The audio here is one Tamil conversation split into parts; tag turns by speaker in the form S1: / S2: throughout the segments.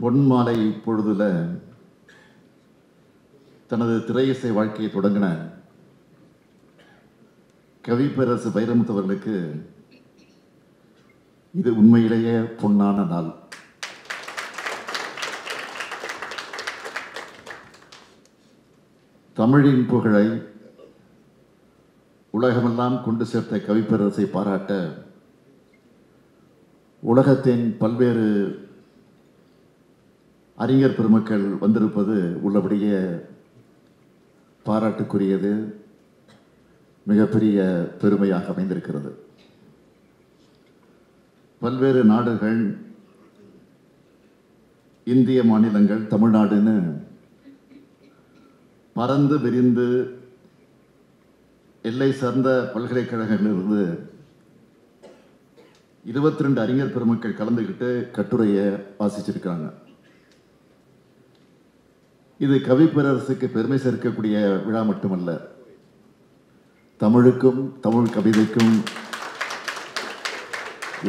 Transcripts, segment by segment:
S1: பொன்மாலை பொழுதுல தனது திரையிசை வாழ்க்கையை தொடங்கின கவிப்பேரரசு வைரமுத்து அவர்களுக்கு இது உண்மையிலேயே பொன்னான நாள். தமிழின் புகழை உலகமெல்லாம் கொண்டு சேர்த்த கவிப்பேரரசை பாராட்ட உலகத்தின் பல்வேறு அறிஞர் பெருமக்கள் வந்திருப்பது உள்ளபடியே பாராட்டுக்குரியது, மிகப்பெரிய பெருமையாக அமைந்திருக்கிறது. பல்வேறு நாடுகள், இந்திய மாநிலங்கள், தமிழ்நாடுன்னு பறந்து விரிந்து எல்லை சார்ந்த பல்கலைக்கழகங்களிலிருந்து 22 அறிஞர் பெருமக்கள் கலந்துக்கிட்டு கட்டுரையை வாசிச்சிருக்காங்க. இது கவிப்பேரரசுக்கு பெருமை சேர்க்கக்கூடிய விழா மட்டுமல்ல, தமிழுக்கும் தமிழ் கவிதைக்கும்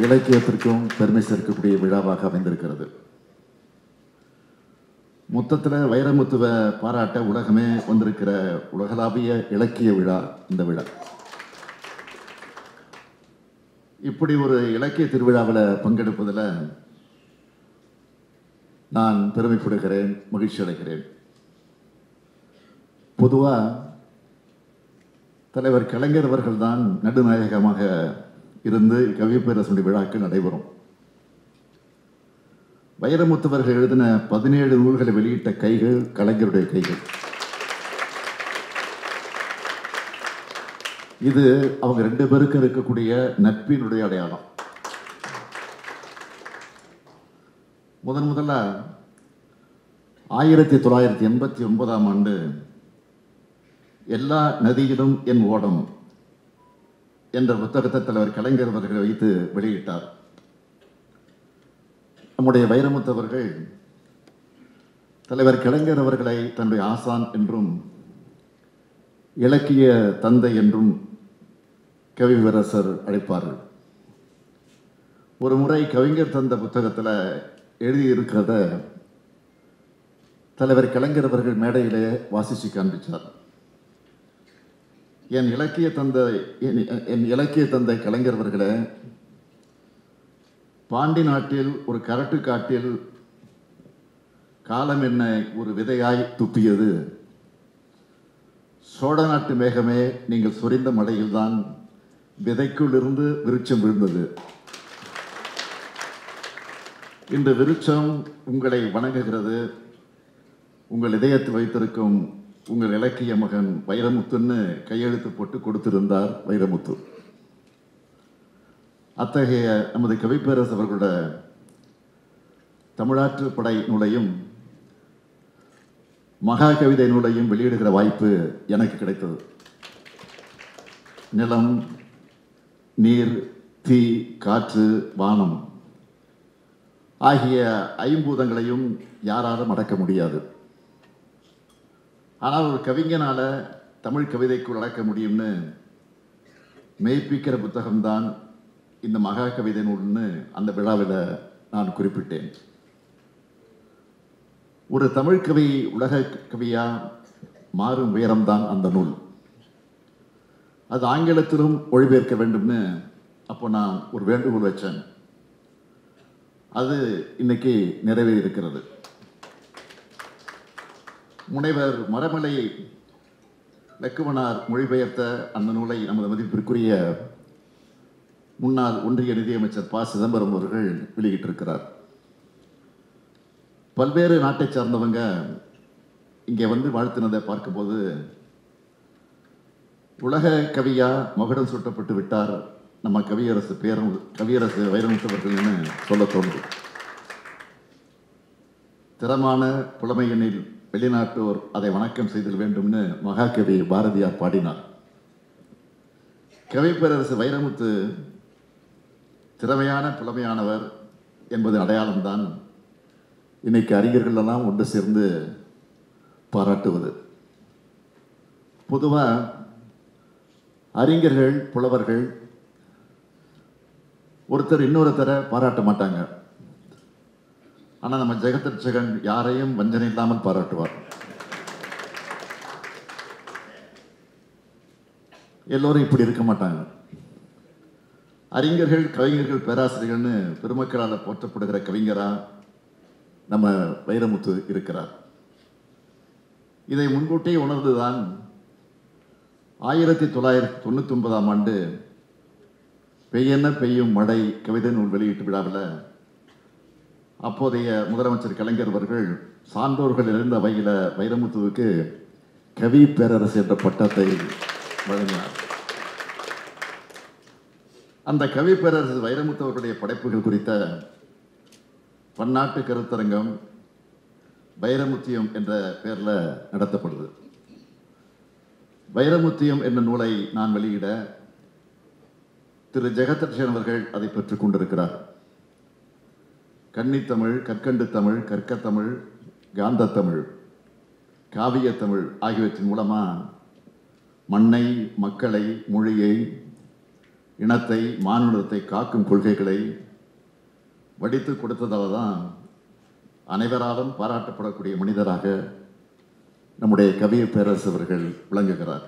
S1: இலக்கியத்திற்கும் பெருமை சேர்க்கக்கூடிய விழாவாக அமைந்திருக்கிறது. மொத்தத்தில் வைரமுத்துவை பாராட்ட உலகமே வந்திருக்கிற உலகளாவிய இலக்கிய விழா இந்த விழா. இப்படி ஒரு இலக்கிய திருவிழாவில் பங்கெடுப்பதில் நான் பெருமைப்படுகிறேன், மகிழ்ச்சி அடைகிறேன். பொதுவாக தலைவர் கலைஞர் அவர்கள் தான் நடுநாயகமாக இருந்து கவிப்பேரரசுடைய விழாக்கள் நடைபெறும். வைரமுத்துவர்கள் எழுதின 17 நூல்களை வெளியிட்ட கைகள் கலைஞருடைய கைகள். இது அவங்க 2 பேருக்கு இருக்கக்கூடிய நட்பினுடைய அடையாளம். முதல்ல 1989ஆம் ஆண்டு எல்லா நதியிலும் என் ஓடம் என்ற புத்தகத்தை தலைவர் கலைஞர் அவர்கள் வைத்து வெளியிட்டார். நம்முடைய வைரமுத்து அவர்கள் தலைவர் கலைஞர் அவர்களை தன்னுடைய ஆசான் என்றும் இலக்கிய தந்தை என்றும் கவிப்பேரரசர் அழைப்பார்கள். ஒரு முறை கவிஞர் தந்த புத்தகத்தில் எழுதியிருக்கிறத தலைவர் கலைஞர் அவர்கள் மேடையிலே வாசித்து காண்பித்தார். என் இலக்கிய தந்தை கலைஞர் அவர்களே, பாண்டி நாட்டில் ஒரு கரட்டு காட்டில் காலம் என்னை ஒரு விதையாய் துப்பியது. சோழ நாட்டு மேகமே, நீங்கள் சொரிந்த மழையில்தான் விதைக்குள் இருந்து விருட்சம் விழுந்தது. இந்த விருட்சம் உங்களை வணங்குகிறது. உங்கள் இதயத்தில் வைத்திருக்கும் உங்கள் இலக்கிய மகன் வைரமுத்துன்னு கையெழுத்து போட்டு கொடுத்திருந்தார் வைரமுத்து. அத்தகைய நமது கவிப்பேரரசு அவர்களோட தமிழாற்று படை நூலையும் மகா கவிதை நூலையும் வெளியிடுகிற வாய்ப்பு எனக்கு கிடைத்தது. நிலம், நீர், தீ, காற்று, வானம் ஆகிய ஐம்பூதங்களையும் யாராலும் அடக்க முடியாது. ஆனால் ஒரு கவிஞனால தமிழ் கவிதைக்குள் அடக்க முடியும்னு மெய்ப்பிக்கிற புத்தகம்தான் இந்த மகா கவிதை நூல்னு அந்த விழாவில் நான் குறிப்பிட்டேன். ஒரு தமிழ் கவி உலக கவியா மாறும் உயரம்தான் அந்த நூல். அது ஆங்கிலத்திலும் மொழிபெயர்க்க வேண்டும்னு அப்போ நான் ஒரு வேண்டுகோள் வச்சேன். அது இன்னைக்கு நிறைவேறியிருக்கிறது. முனைவர் மரமலை லக்குவனார் மொழிபெயர்த்த அந்த நூலை நமது மதிப்பிற்குரிய முன்னாள் ஒன்றிய நிதியமைச்சர் ப. சிதம்பரம் அவர்கள் வெளியிட்டிருக்கிறார். பல்வேறு நாட்டை சார்ந்தவங்க இங்கே வந்து வாழ்த்தினதை பார்க்கும்போது உலக கவியா மகுடம் சூட்டப்பட்டு விட்டார் நம்ம கவியரசு வைரமுத்து அவர்கள்னு சொல்ல தோன்றும். திறமான புலமையெனில் வெளிநாட்டோர் அதை வணக்கம் செய்தல் வேண்டும்னு மகாகவி பாரதியார் பாடினார். கவிப்பேரரசு வைரமுத்து திறமையான புலமையானவர் என்பது அடையாளம்தான் இன்னைக்கு அறிஞர்கள் எல்லாம் ஒன்று சேர்ந்து பாராட்டுவது. பொதுவாக அறிஞர்கள், புலவர்கள் ஒருத்தர் இன்னொருத்தரை பாராட்ட மாட்டாங்க. ஆனால் நம்ம ஜெகதர்ஷகன் யாரையும் வஞ்சனை இல்லாமல் பாராட்டுவார். எல்லோரும் இப்படி இருக்க மாட்டாங்க. அறிஞர்கள், கவிஞர்கள், பேராசிரியர்கள்னு பெருமக்களால் போற்றப்படுகிற கவிஞரா நம்ம வைரமுத்து இருக்கிறார். இதை முன்கூட்டியே உணர்ந்துதான் 1999ஆம் ஆண்டு பெய்யென பெய்யும் மழை கவிதை நூல் வெளியீட்டு விழாவில் அப்போதைய முதலமைச்சர் கலைஞர் அவர்கள் சான்றோர்கள் இருந்த வகையில் வைரமுத்துவுக்கு கவி பேரரசு என்ற பட்டத்தை வழங்கினார். அந்த கவி பேரரசு வைரமுத்து அவர்களுடைய படைப்புகள் குறித்த பன்னாட்டு கருத்தரங்கம் வைரமுத்தியம் என்ற பெயரில் நடத்தப்படுது. வைரமுத்தியம் என்ற நூலை நான் வெளியிட திரு ஜெகதர்ஷன் அவர்கள் அதை பெற்றுக் கொண்டிருக்கிறார். கன்னித்தமிழ், கற்கண்டு தமிழ், கற்கத்தமிழ், காந்தத்தமிழ், காவியத்தமிழ் ஆகியவற்றின் மூலமாக மண்ணை, மக்களை, மொழியை, இனத்தை, மானுடத்தை காக்கும் கொள்கைகளை வடித்து கொடுத்ததால் தான் அனைவராலும் பாராட்டப்படக்கூடிய மனிதராக நம்முடைய கவி பேரரசு அவர்கள் விளங்குகிறார்.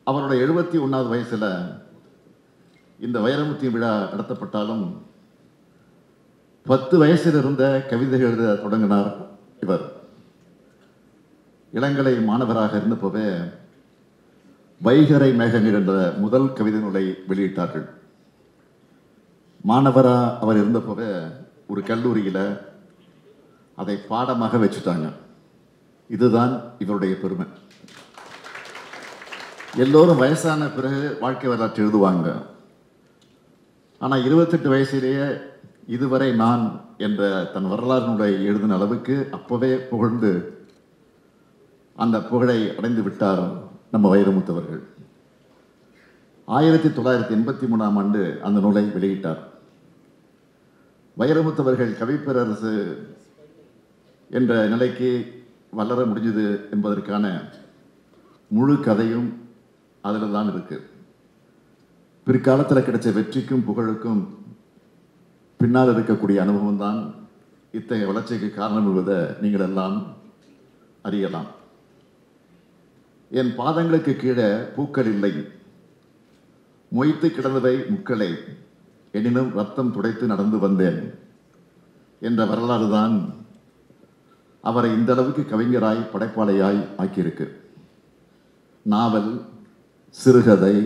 S1: அவருடைய 71வது வயசில் இந்த வைரமுத்தி விழா நடத்தப்பட்டாலும் 10 வயசில் இருந்த கவிதைகள் எழுத தொடங்கினார் இவர். இளங்கலை மாணவராக இருந்தபோதே வைகரை மேகங்கள் என்ற முதல் கவிதை நூலை வெளியிட்டார்கள். மாணவராக அவர் இருந்தபோதே ஒரு கல்லூரியில் அதை பாடமாக வச்சுட்டாங்க. இதுதான் இவருடைய பெருமை. எல்லோரும் வயசான பிறகு வாழ்க்கை வரலாற்று எழுதுவாங்க. ஆனால் 28 வயசிலேயே இதுவரை நான் என்ற தன் வரலாறு நூலை எழுதின அளவுக்கு அப்போவே புகழ்ந்து அந்த புகழை அடைந்து விட்டார் நம்ம வைரமுத்தவர்கள். 1983ஆம் ஆண்டு அந்த நூலை வெளியிட்டார். வைரமுத்தவர்கள் கவிப்பேரரசு என்ற நிலைக்கு வளர முடிஞ்சது என்பதற்கான முழு கதையும் அதில் தான் இருக்கு. பிற்காலத்தில் கிடைச்ச வெற்றிக்கும் புகழுக்கும் பின்னால் இருக்கக்கூடிய அனுபவம் தான் இத்தகைய வளர்ச்சிக்கு காரணம் என்பதை நீங்கள் எல்லாம் அறியலாம். என் பாதங்களுக்கு கீழே பூக்கள் இல்லை, மொய்த்து கிடந்தவை முக்களை, எனினும் ரத்தம் துடைத்து நடந்து வந்தேன் என்ற வரலாறு தான் அவரை இந்த அளவுக்கு கவிஞராய், படைப்பாளையாய் ஆக்கியிருக்கு. நாவல், சிறுகதை,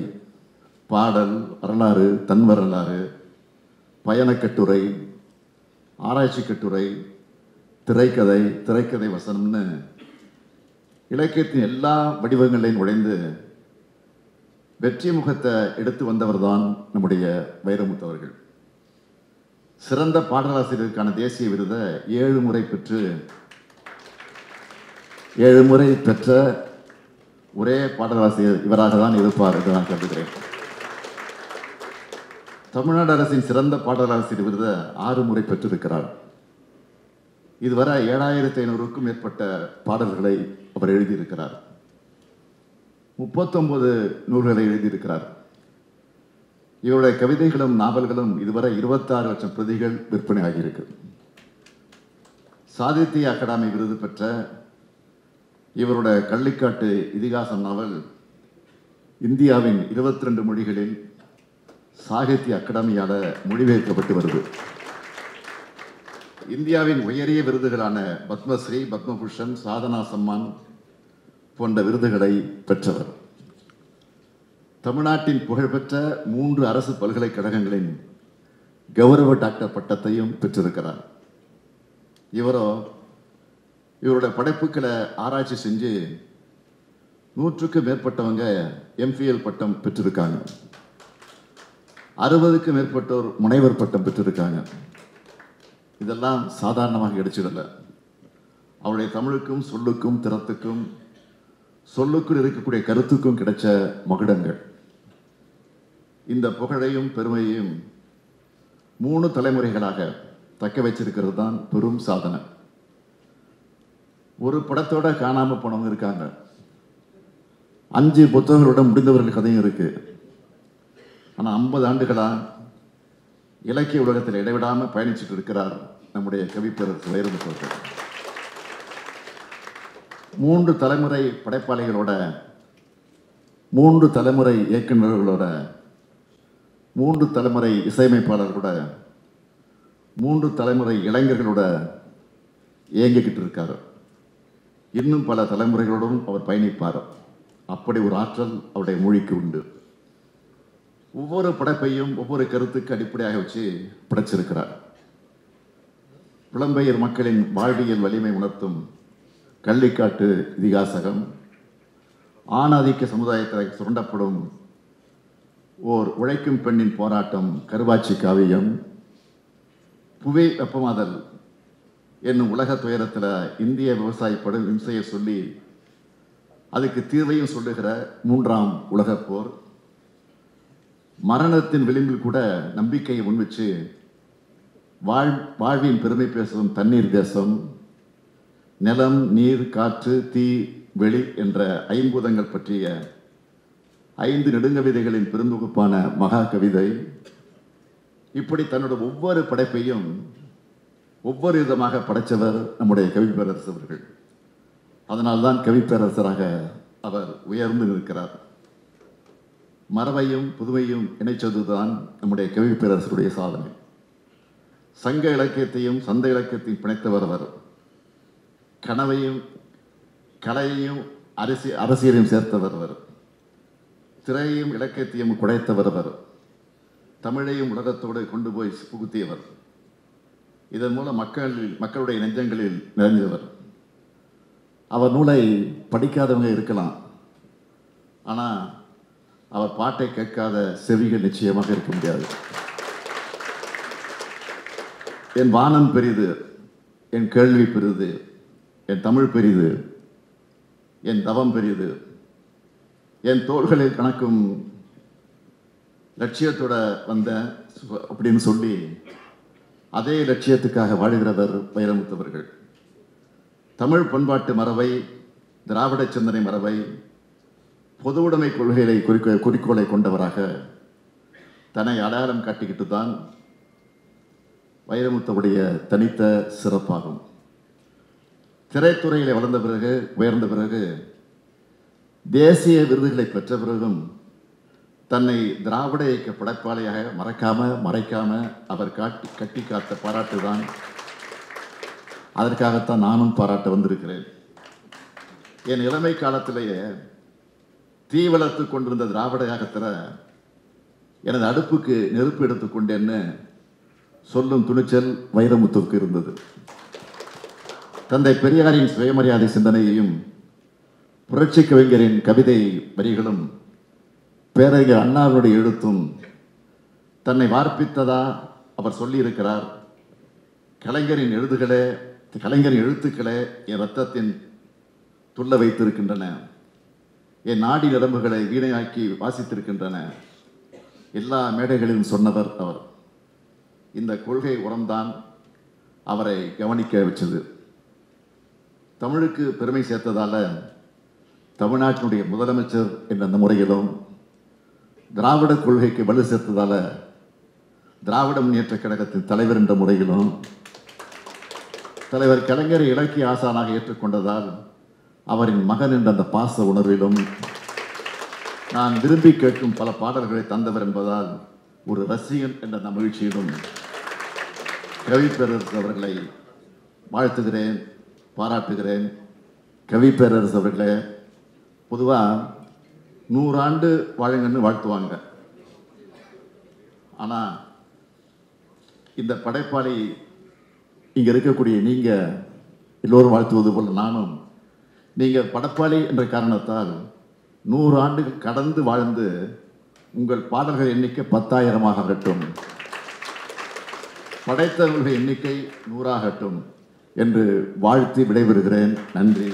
S1: பாடல், வரலாறு, தன் வரலாறு, பயணக்கட்டுரை, ஆராய்ச்சி கட்டுரை, திரைக்கதை, திரைக்கதை வசனம்னு இலக்கியத்தின் எல்லா வடிவங்களையும் நுழைந்து வெற்றி முகத்தை எடுத்து வந்தவர் தான் நம்முடைய வைரமுத்தவர்கள். சிறந்த பாடலாசிரியருக்கான தேசிய விருதை 7 முறை பெற்று 7 முறை பெற்ற ஒரே பாடலாசிரியர் இவராக தான் இருப்பார் என்று நான் கருதுகிறேன். தமிழ்நாடு அரசின் சிறந்த பாடலாசிரியர் விருதை 6 முறை பெற்றிருக்கிறார். இதுவரை 7500க்கும் மேற்பட்ட பாடல்களை அவர் எழுதியிருக்கிறார். 39 நூல்களை எழுதியிருக்கிறார். இவருடைய கவிதைகளும் நாவல்களும் இதுவரை 26 லட்சம் பிரதிகள் விற்பனை ஆகியிருக்கு. சாகித்ய அகாடமி விருது பெற்ற இவருடைய கள்ளிக்காட்டு இதிகாசம் நாவல் இந்தியாவின் 22 மொழிகளில் சாகித்ய அகாடமியால் மொழிபெயர்க்கப்பட்டு வருது. இந்தியாவின் உயரிய விருதுகளான பத்மஸ்ரீ, பத்மபூஷன், சாதனா சம்மான் போன்ற விருதுகளை பெற்றவர். தமிழ்நாட்டின் புகழ்பெற்ற 3 அரசு பல்கலைக்கழகங்களின் கௌரவ டாக்டர் பட்டத்தையும் பெற்றிருக்கிறார். இவருடைய படைப்புகளை ஆராய்ச்சி செஞ்சு 100க்கும் மேற்பட்டவங்க எம்பிஎல் பட்டம் பெற்றிருக்காங்க. 60க்கும் மேற்பட்டோர் முனைவர் பட்டம் பெற்றிருக்காங்க. இதெல்லாம் சாதாரணமாக கிடைச்சதில்லை. அவருடைய தமிழுக்கும், சொல்லுக்கும், திறத்துக்கும், சொல்லுக்குள் இருக்கக்கூடிய கருத்துக்கும் கிடைச்ச மகுடங்கள். இந்த புகழையும் பெருமையையும் 3 தலைமுறைகளாக தக்க வச்சிருக்கிறது தான் பெரும் சாதனை. ஒரு படத்தோட காணாமல் போனவங்க இருக்காங்க. 5 புத்தகங்களோட முடிந்தவர்கள் கதையும் இருக்கு. ஆனால் 50 ஆண்டுகளா இலக்கிய உலகத்தில் இடைவிடாமல் பயணிச்சுட்டு இருக்கிறார் நம்முடைய கவிப்பேரரசு வைரமுத்து அவர்கள். 3 தலைமுறை படைப்பாளிகளோட, 3 தலைமுறை இயக்குநர்களோட, 3 தலைமுறை இசையமைப்பாளர்களோட, 3 தலைமுறை இளைஞர்களோட இயங்கிக்கிட்டு இருக்காரு. இன்னும் பல தலைமுறைகளோடும் அவர் பயணிப்பார். அப்படி ஒரு ஆற்றல் அவருடைய மொழிக்கு உண்டு. ஒவ்வொரு படைப்பையும் ஒவ்வொரு கருத்துக்கு அடிப்படையாக வச்சு படைச்சிருக்கிறார். புலம்பெயர் மக்களின் வாழ்வியல் வலிமை உணர்த்தும் கள்ளிக்காட்டு இதிகாசகம், ஆணாதிக்க சமுதாயத்தில் சுரண்டப்படும் ஓர் உழைக்கும் பெண்ணின் போராட்டம் கருவாச்சி காவியம், புவி வெப்பமாதல் என்னும் உலக துயரத்தில் இந்திய விவசாயப்படும் இம்சையை சொல்லி அதுக்கு தீர்வையும் சொல்லுகிற 3ஆம் உலகப் போர், மரணத்தின் விளிம்பில் கூட நம்பிக்கையை முன்வச்சு வாழ்வின் பெருமை பேசும் தண்ணீர் தேசம், நிலம், நீர், காற்று, தீ, வெளி என்ற 5 பூதங்கள் பற்றிய 5 நெடுங்கவிதைகளின் பெருந்தொகுப்பான மகா கவிதை. இப்படி தன்னோட ஒவ்வொரு படைப்பையும் ஒவ்வொரு விதமாக படைத்தவர் நம்முடைய கவிப்பேரரசு அவர்கள். அதனால்தான் கவிப்பேரரசராக அவர் உயர்ந்து நிற்கிறார். மரபையும் புதுமையும் இணைச்சதுதான் நம்முடைய கவிப்பேரரசருடைய சாதனை. சங்க இலக்கியத்தையும் சந்த இலக்கியத்தையும் பிணைத்தவர் அவர். கனவையும் கலையையும் அரசியலையும் சேர்த்தவர் அவர். திரையையும் இலக்கியத்தையும் குடைத்தவர் அவர். தமிழையும் உலகத்தோடு கொண்டு போய் புகுத்தியவர். இதன் மூலம் மக்களுடைய நெஞ்சங்களில் நிறைந்தவர். அவர் நூலை படிக்காதவங்க இருக்கலாம், ஆனால் அவர் பாட்டை கேட்காத செவிகள் நிச்சயமாக இருக்க முடியாது. என் வானம் பெரிது, என் கேள்வி பெரிது, என் தமிழ் பெரிது, என் தவம் பெரிது, என் தோள்களில் கணக்கும் லட்சியத்தோட வந்த அப்படின்னு சொல்லி அதே லட்சியத்துக்காக வாழுகிறவர் வைரமுத்து அவர்கள். தமிழ் பண்பாட்டு மரபை, திராவிட சிந்தனை மரபை, பொது உடைமை கொள்கைகளை குறிக்கோளை கொண்டவராக தன்னை அடையாளம் காட்டிக்கிட்டு தான் வைரமுத்துவுடைய தனித்த சிறப்பாகும். திரைத்துறையில் வளர்ந்த பிறகு, உயர்ந்த பிறகு, தேசிய விருதுகளை பெற்ற பிறகும் தன்னை திராவிட இயக்க படைப்பாளியாக மறைக்காம அவர் கட்டி காத்த பாராட்டு தான். அதற்காகத்தான் நானும் பாராட்ட வந்திருக்கிறேன். என் இளமை காலத்திலேயே தீ வளர்த்து கொண்டிருந்த திராவிட இயக்கத்தில் எனது அடுப்புக்கு நெருப்பு எடுத்துக்கொண்டேன்னு சொல்லும் துணிச்சல் வைரமுத்துவுக்கு இருந்தது. தந்தை பெரியாரின் சுயமரியாதை சிந்தனையையும் புரட்சி கவிஞரின் கவிதை வரிகளும் பேரறிஞர் அண்ணாவுடைய எழுத்தும் தன்னை வார்ப்பித்ததா அவர் சொல்லியிருக்கிறார். கலைஞரின் எழுத்துக்களே என் ரத்தத்தின் துள்ள வைத்திருக்கின்றன, என் நாடி நரம்புகளை வீணையாக்கி வாசித்திருக்கின்றன. எல்லா மேடைகளிலும் சொன்னவர் அவர். இந்த கொள்கை உரம்தான் அவரை கவனிக்க வச்சது. தமிழுக்கு பெருமை சேர்த்ததால தமிழ்நாட்டினுடைய முதலமைச்சர் என்ற அந்த முறையிலும், திராவிட கொள்கைக்கு வலு சேர்த்ததால திராவிட முன்னேற்ற கழகத்தின் தலைவர் என்ற முறையிலும், தலைவர் கலைஞரை இலக்கிய ஆசானாக ஏற்றுக்கொண்டதால் அவரின் மகன் என்ற அந்த பாச உணர்விலும், நான் விரும்பி கேட்கும் பல பாடல்களை தந்தவர் என்பதால் ஒரு ரசிகன் என்ற அந்த மகிழ்ச்சியிலும் கவிப்பேரரசு அவர்களை வாழ்த்துகிறேன், பாராட்டுகிறேன். கவிப்பேரரசு அவர்களே, பொதுவாக 100 ஆண்டு வாழுங்கன்னு வாழ்த்துவாங்க. ஆனால் இந்த படைப்பாளி இங்கே இருக்கக்கூடிய நீங்கள் எல்லோரும் வாழ்த்துவது போல் நானும், நீங்கள் படைப்பாளி என்ற காரணத்தால் 100 ஆண்டுகள் கடந்து வாழ்ந்து உங்கள் பாடல்கள் எண்ணிக்கை 10,000 ஆகட்டும், படைத்தவர்கள் எண்ணிக்கை 100 ஆகட்டும் என்று வாழ்த்தி விடைபெறுகிறேன். நன்றி.